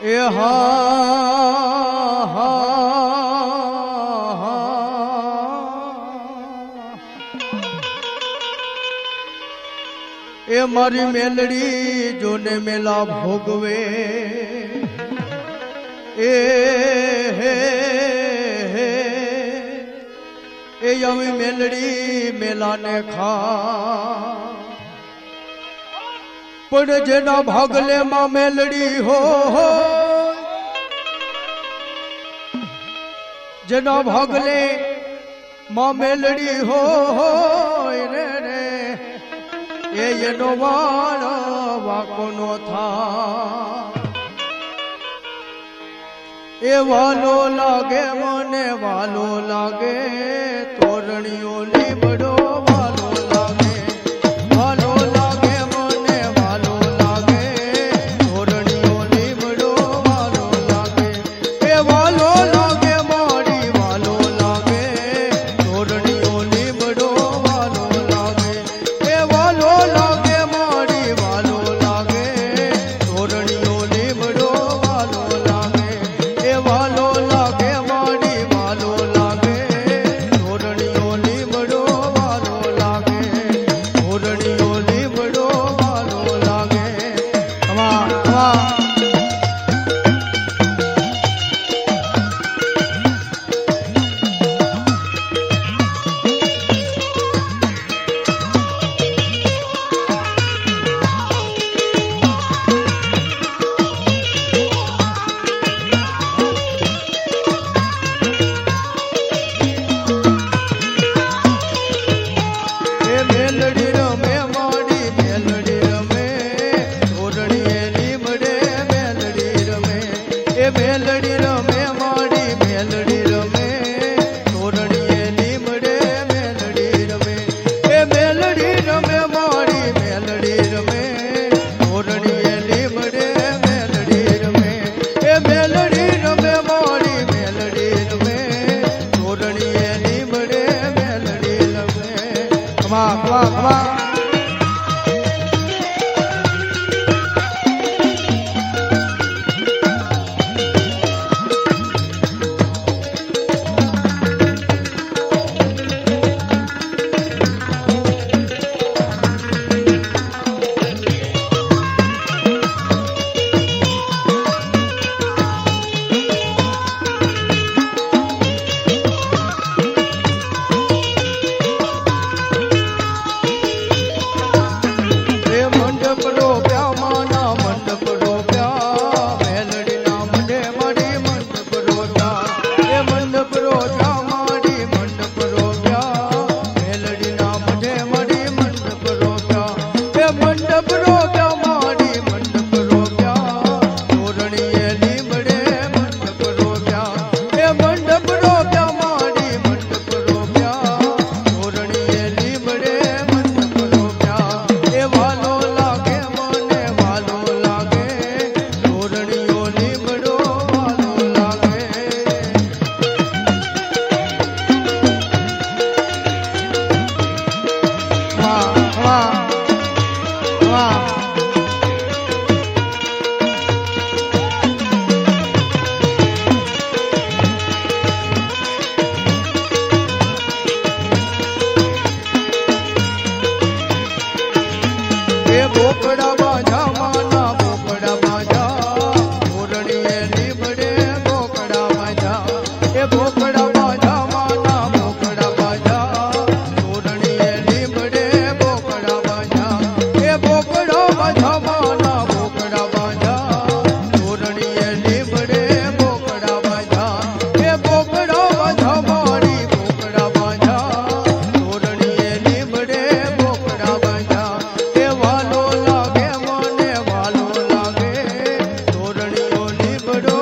એ હા એ મારી મેલડી જોને મેલા ભોગવે એ આવી મેલડી મેલાને ખા પણ જેના ભાગલે માં મેલડી હો જેના ભાગલે માં મેલડી હો રે રે એ એનો વાળ વાકો નો થા એ વાલો લાગે મને વાલો લાગે તોરણીઓ લીમડો વાલો લાગે વાલો લાગે મને વાલો લાગે તોરણીઓ લીમડો વાલો લાગે એ વાલો લાગે મારી વાલો લાગે તોરણીઓ લીમડો વાલો લાગે એ વાલો લાગે મારી વાલો લાગે તોરણીઓ લીમડો વાલો લાગે એ વાલો લાગે મારી વાલો લાગે તોરણીઓ લીમડો વાલો લાગે તોરણીઓ લીમડો વાલો લાગે વાહ વાહ મેલડી રમે માડી મેલડી રમે તોરણીએ લીમડે મેલડી રમે એ મેલડી રમે માડી મેલડી રમે તોરણીએ લીમડે મેલડી રમે એ મેલડી રમે માડી મેલડી રમે તોરણીએ લીમડે મેલડી રમે એ મેલડી રમે માડી મેલડી રમે તોરણીએ લીમડે મેલડી રમે વાહ વાહ વાહ બોકડા બાજા માના બોકડા બાજા તોરણીએ લીમડે બોકડા બાજા એ બોકડા બાજા માના બોકડા બાજા તોરણીએ લીમડે બોકડા બાજા એ બોકડા બાજા માના બોકડા બાજા તોરણીએ લીમડે બોકડા બાજા એ બોકડા બાજા મારી બોકડા બાજા તોરણીએ લીમડે બોકડા બાજા એ વાલો લાગે મને વાલો લાગે તોરણીઓ લીમડો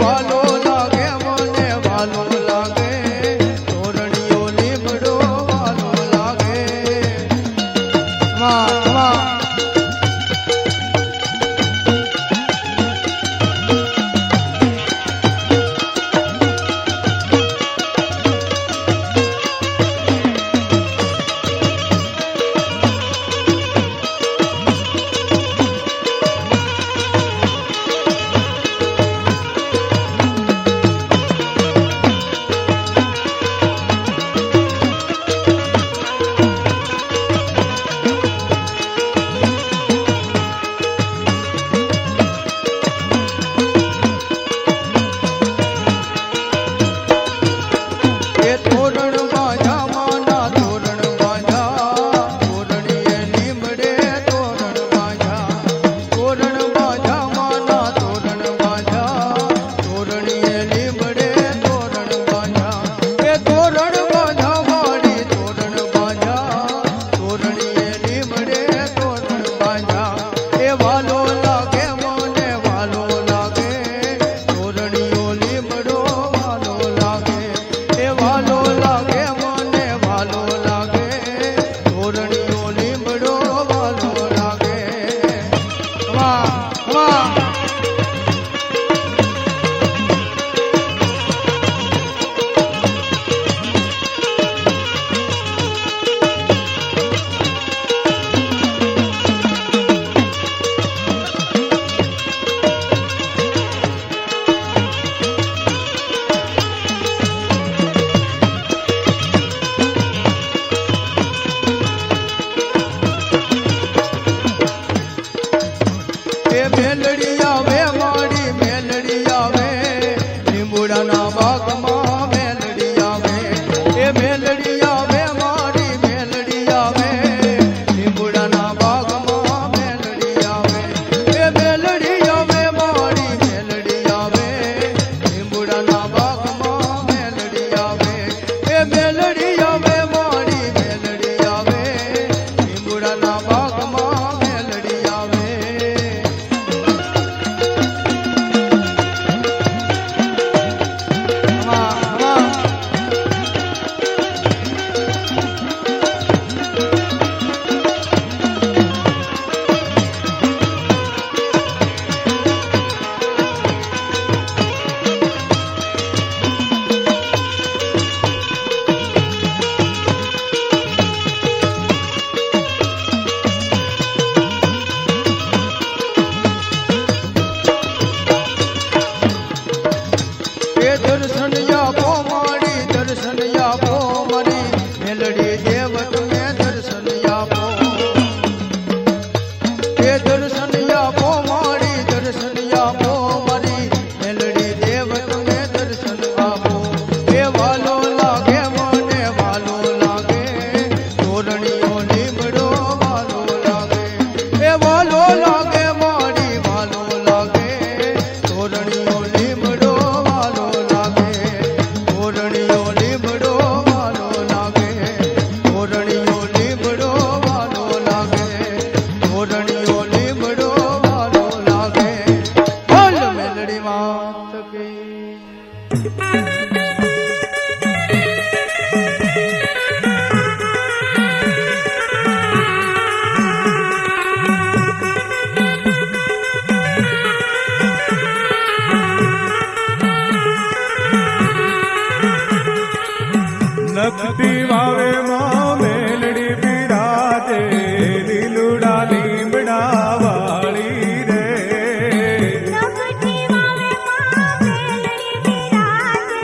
વાલો લાગે મને વાલો લાગે તોરણીઓ લીમડો વાલો લાગે વાહ વાહ નખતી વાવે માં મેલડી બિરાજે લીલુડા લીમડા વાળી રે નખતી વાવે માં મેલડી બિરાજે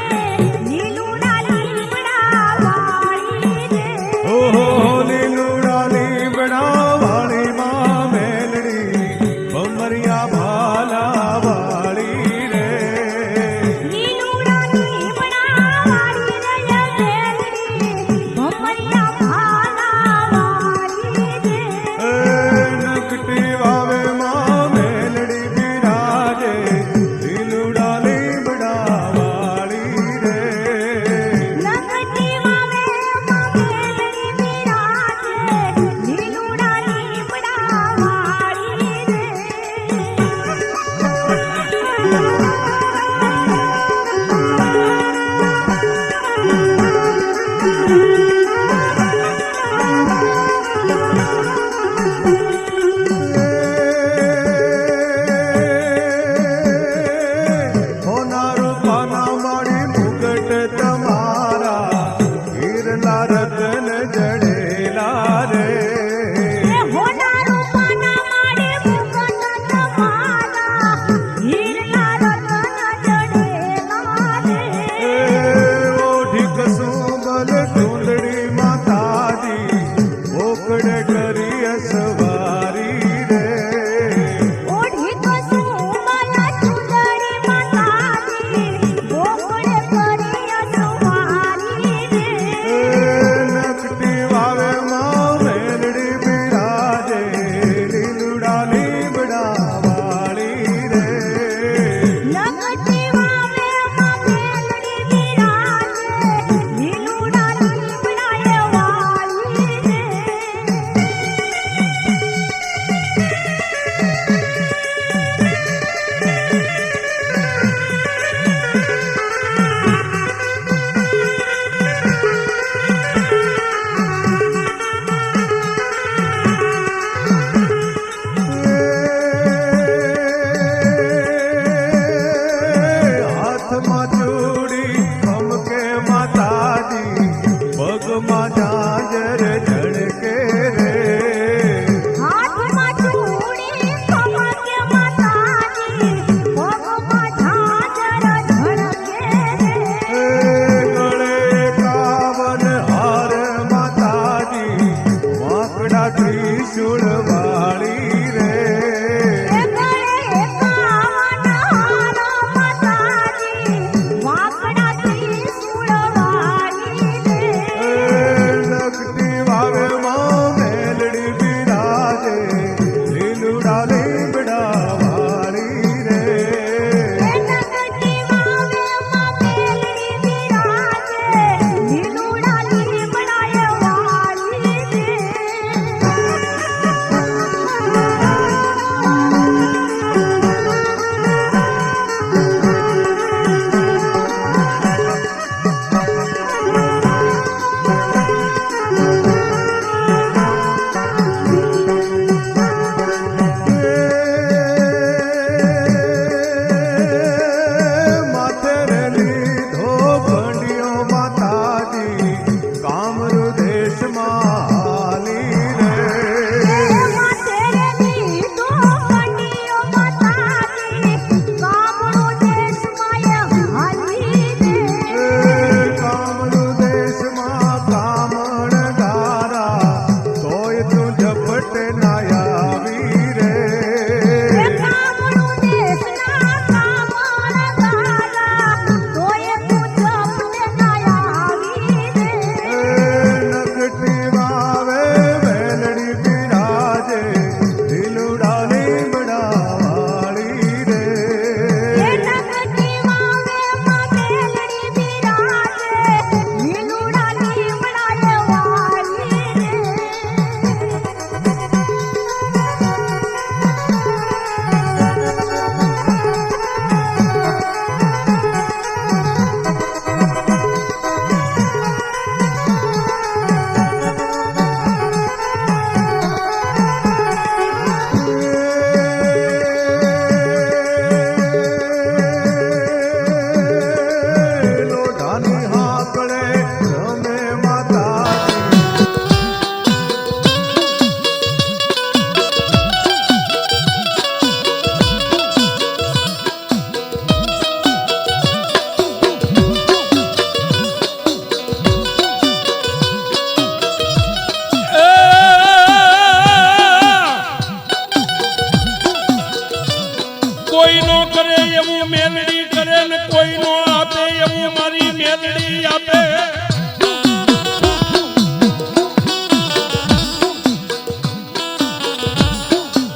ને કોઈ નો આપે એવું મારી મેલડી આપે.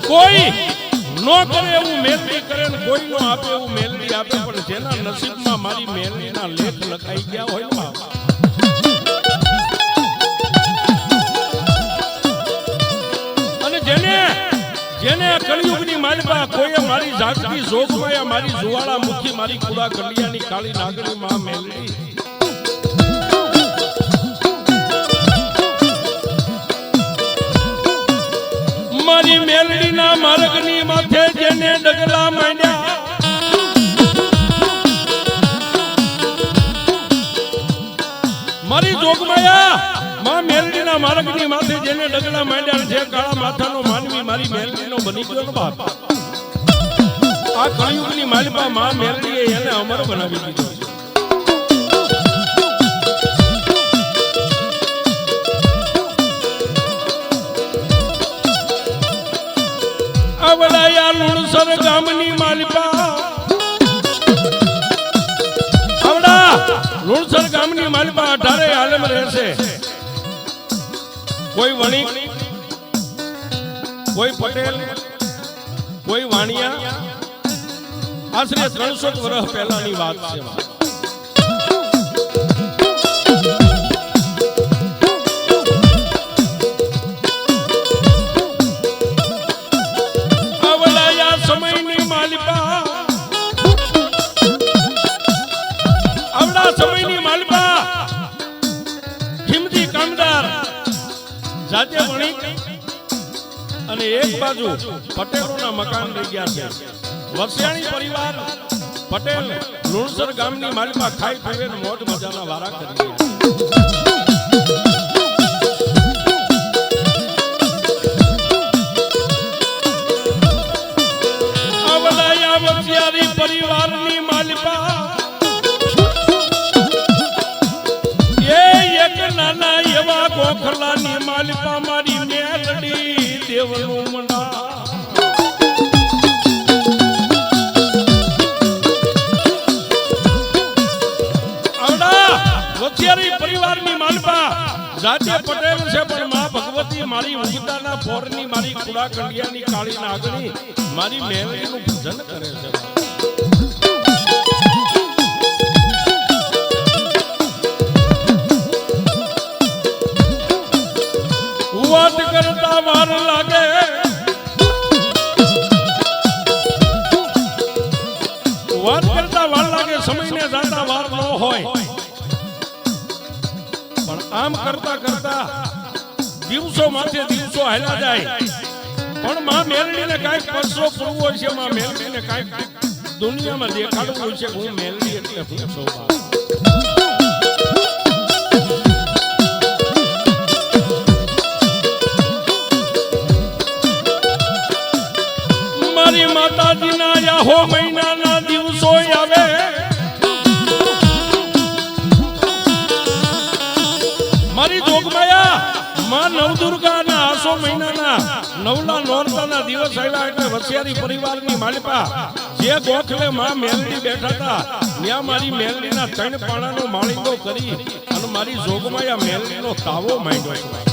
કોઈ નો કરે એવું મેલડી કરે ને કોઈ નો આપે એવું મેલડી આપે. પણ જેના નસીબમાં મારી મેલડીના લેખ લખાઈ ગયા હોય ને અને જેને કળિયુગની માલિકા કોઈએ મારી જાગતી જોગમાયા મારી જુવાળા મુખી મારી કુડા કલિયાની કાળી નાગણી માં મેલડી મારી મેલડીના માર્ગની માથે જેને ડગલા માંડ્યા મારી જોગમાયા માં મેલડીના માર્ગની માથે જેને ડગલા માંડ્યા જે કાળા માથાનો માનવી મારી મેલડીનો બની ગયો ને બાપ. આ કળિયુગની માલિકા માં મેલડીએ એને અમર બનાવી દીધો. આવડાયા લુણસર ગામની માલિકા આવડા લુણસર ગામની માલિકા 18 આલમ રહેશે. કોઈ વણિક કોઈ પટેલ કોઈ વાણિયા. આશરે 300 વર્ષ પહેલાની વાત છે. આવડાયા સમયની માલિકા આવડા સમયની માલિકા હિમતી કામદાર જાતે વણિક અને એક બાજુ પટેલોના મકાન રહી ગયા છે. વસિયાણી પરિવાર પટેલ લુણસર ગામની માલિકા ખાઈ પીવે મોજ મજાના વારા કરી રહ્યા. આવડાયા વસિયારી પરિવારની માલિકા એ એક નાના એવા ગોખલાની માલિકા મારી મેલડી દેવનું મના. વસિયારી પરિવારની માલિકા જાતે પટેલ છે પણ માં ભગવતી મારી ઉગતાના પોરની મારી કુડા કંડિયાની કાળી નાગણી મારી મેલડીનું પૂજન કરે છે. વાત કરતા વાર લાગે વાત કરતા વાર લાગે સમયને જાતા વાર ન હોય પણ આમ કરતા કરતા દિવસો માથે દિવસો હાલ્યા જાય. પણ માં મેલડીને કાંઈક પરસો કરવો હોય છે. માં મેલડીને કાંઈક દુનિયામાં દેખાડવું હોય છે. હું મેલડી એટલે હું છું. મારી માતાજીના યાહો મહિનાના દિવસો આવે મારી જોગમાયા માં નવદુર્ગાના આસો મહિનાના નવલા નોરતાના દિવસ આવ્યા એટલે વસિયારી પરિવારની માલિકા જે ગોખલે માં મેલડી બેઠા હતા ત્યાં મારી મેલડીના 3 પાણાનો માળીંગો કરી અને મારી જોગમાયા મેલડીનો તાવો માંડ્યો.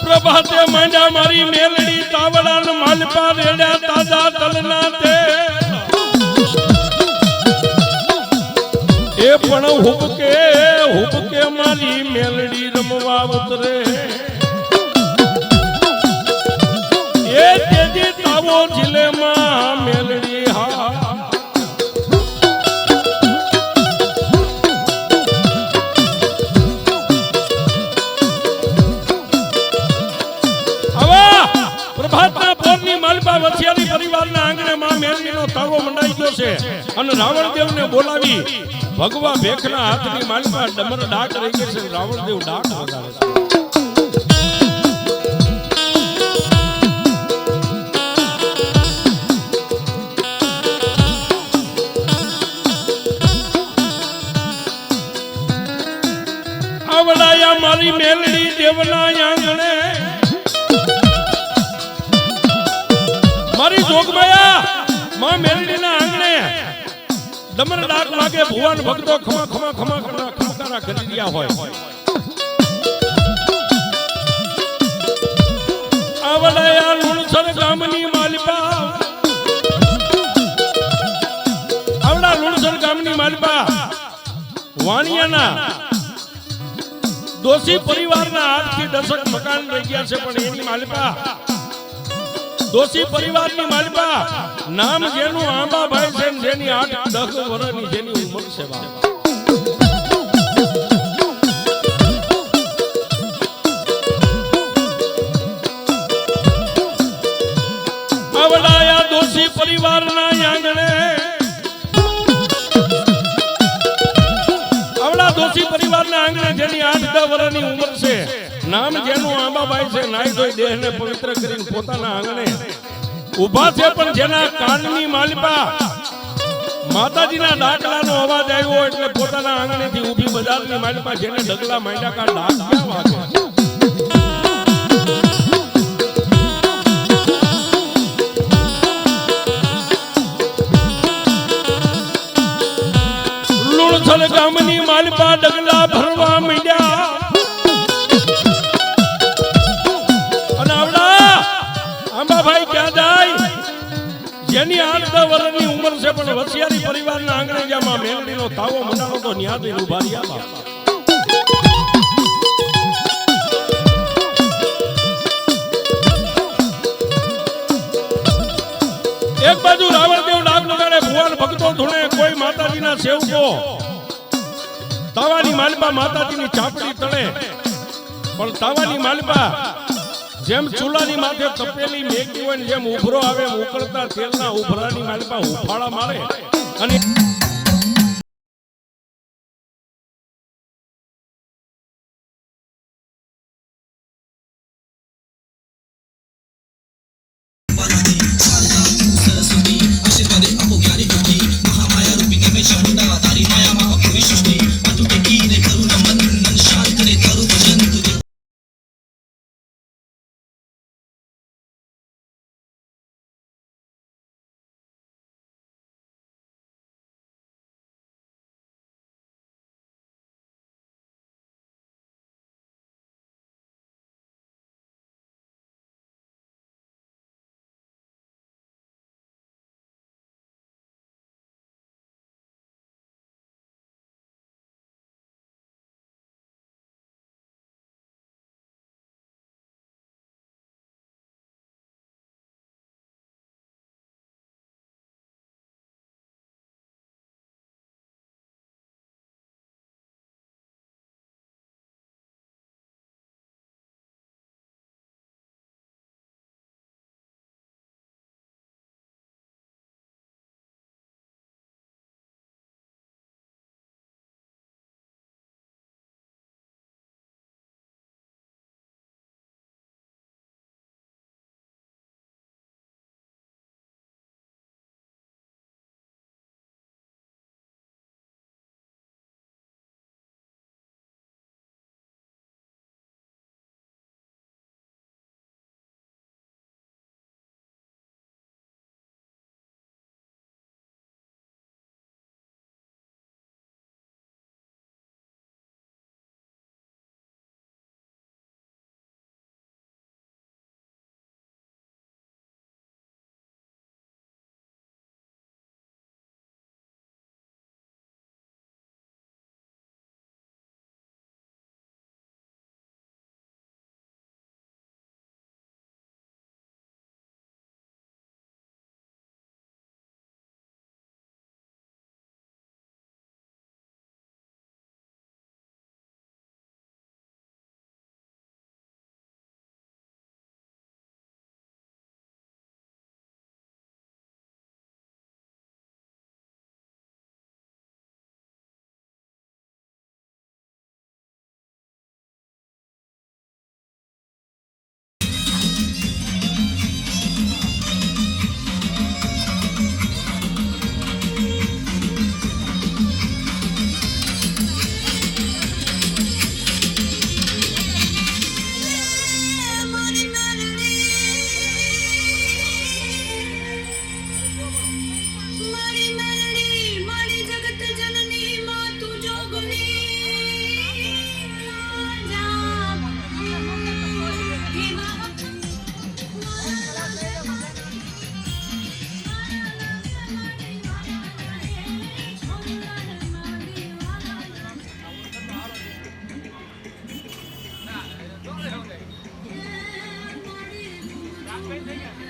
પ્રભાતે માંડ્યા મારી મેલડી તાવડા માલપા રેડ્યા તાજા તલના તે એ પણ હુબકે મારી મેલડી રમવા ઉતરે. એ તેજી તાવો જીલે માં મેલડી હા પ્રભાતના પોરની માલપા વસિયારી પરિવારના આંગણે માં મેલડીનો તાવો મંડાઈ ગયો છે. અને રાવણદેવને બોલાવી ભગવા ભેખના હાથની માલપા ડમર ડાક રહી ગઈ છે. રાવણદેવ ડાક વગાડે છે. દેવના આંગણે મારી જોગમાયા માં મેલડીના આંગણે દમન ડાક લાગે ભુવન ભક્તો ખમા ખમા ખમા ખમકારા કરી રહ્યા હોય આવડાયા લુણસર ગામની માલિપા આવડા લુણસર ગામની માલિપા વાણિયાના દોષી પરિવારના 8 થી 10 મકાન રહી ગયા છે પણ એની માલિપા દોષી પરિવારની માલિપા નામ જેનું આંબાભાઈ છે જેની 8-10 વર્ષની જેની ઉંમર છે આવડાયા દોષી પરિવારના આંગણે આવડા દોષી પરિવારના આંગણે જેની 8-10 વર્ષની ઉંમર છે નામ જેનું આંબાબાઈ છે નાઈ ધોઈ દેહને પવિત્ર કરીને પોતાના આંગણે ઊભા છે પણ જેના કાનની માલિપા માતાજીના ડાકલાનો અવાજ આવ્યો એટલે પોતાના આંગણેથી ઊભી બજારની માલિપા જેને ડગલા માંડ્યા કા ડાક ક્યાં વાગે લુણસર ગામની માલિપા ડગલા ભરવા માંડ્યા આંબાભાઈ ક્યાં જાય જેની 8-10 વર્ષની ઉંમર છે પણ વસિયારી પરિવારના આંગણે જ્યાં મેલડીનો તાવો મંડાણો તો ન્યાથી ઉભા રહ્યા એક બાજુ રાવણદેવ ડાક લગાડે ભુવન ભક્તો ધૂણે કોઈ માતાજીના સેવકો તાવાની માલિપા માતાજીની ચાપડી તળે પણ તાવાની માલિપા જેમ ચૂલાની માથે તપેલી મેકી હોય જેમ ઉભરો આવે ઉકળતા તેલના ઉભરાની માલિપા હુફાળા મારે અને થઈ ગયા